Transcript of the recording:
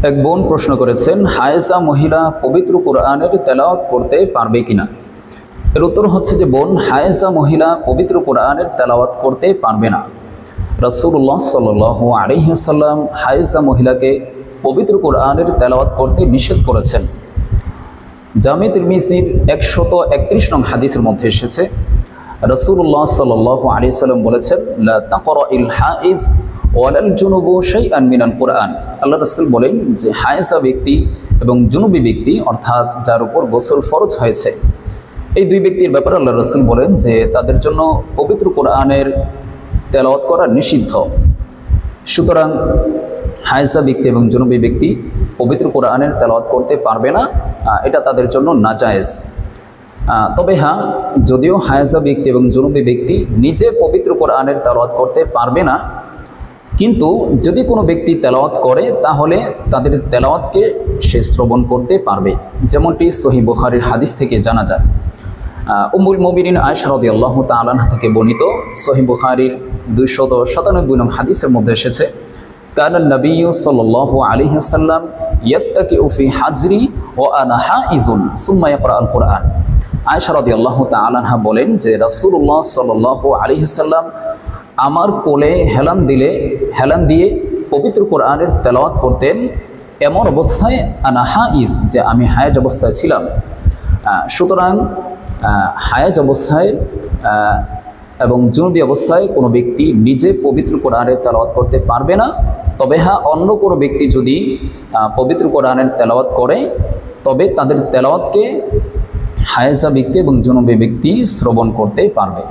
এক বোন প্রশ্ন করেছেন, হায়েজা মহিলা পবিত্র কোরআনের তেলাওয়াত করতে পারবে কিনা। এর উত্তর হচ্ছে যে বোন, হায়েজা মহিলা পবিত্র কোরআনের তেলাওয়াত করতে পারবে না। রাসূলুল্লাহ সাল্লাল্লাহু আলাইহি ওয়াসাল্লাম হায়েজা মহিলাকে পবিত্র কোরআনের তেলাওয়াত করতে নিষেধ করেছেন। জামে তিরমিজির 131 নং হাদিসের মধ্যে এসেছে, রাসূলুল্লাহ সাল্লাল্লাহু আলাইহি ওয়াসাল্লাম বলেছেন, লা তাকরাইল হাইজ ওয়ালাল জুনুবু শাইআন মিনাল কোরআন। আল্লাহ রাসূল বলেন যে হায়েজা ব্যক্তি এবং জুনুবি ব্যক্তি, অর্থাৎ যার উপর গোসল ফরজ হয়েছে, এই দুই ব্যক্তির ব্যাপারে আল্লাহ রাসূল বলেন যে তাদের জন্য পবিত্র কোরআনের তেলাওয়াত করা নিষিদ্ধ। সুতরাং হায়েজা ব্যক্তি এবং জুনুবি ব্যক্তি পবিত্র কোরআনের তেলাওয়াত করতে পারবে না, এটা তাদের জন্য নাজায়েজ। তবে হ্যাঁ, যদিও হায়েজা ব্যক্তি এবং জুনুবি ব্যক্তি নিজে পবিত্র কোরআনের তেলাওয়াত করতে পারবে না, কিন্তু যদি কোনো ব্যক্তি তেলাওয়াত করে তাহলে তাদের তেলাওয়াতকে সে শ্রবণ করতে পারবে, যেমনটি সহিহ বুখারীর হাদিস থেকে জানা যায়। উম্মুল মুমিনিন আয়েশা রাদিয়াল্লাহু তাআলা আনহা থেকে বর্ণিত সহিহ বুখারীর 297 নং হাদিসের মধ্যে এসেছে, কানান নবিয়্যু সাল্লাল্লাহু আলাইহি ওয়াসাল্লাম ইয়াত্তাকিউ ফি হাজরি ওয়া আনা হাইজুন সুম্মা ইয়াকরাউল কোরআন। আয়েশা রাদিয়াল্লাহু তাআলা আনহা বলেন যে রাসূলুল্লাহ সাল্লাল্লাহু আলাইহি ওয়াসাল্লাম আমার কোলে হেলান দিয়ে পবিত্র কোরআনের তেলাওয়াত করতেন, এমন অবস্থায় আনা হাইজ, যে আমি হায়েজ অবস্থায় ছিলাম। সুতরাং হায়েজ অবস্থায় এবং জুনুবি অবস্থায় কোনো ব্যক্তি নিজে পবিত্র কোরআনের তেলাওয়াত করতে পারবে না। তবে হ্যাঁ, অন্য কোনো ব্যক্তি যদি পবিত্র কোরআনের তেলাওয়াত করে তবে তাদের তেলাওয়াতকে হায়েজা ব্যক্তি এবং জুনুবি ব্যক্তি শ্রবণ করতে পারবে।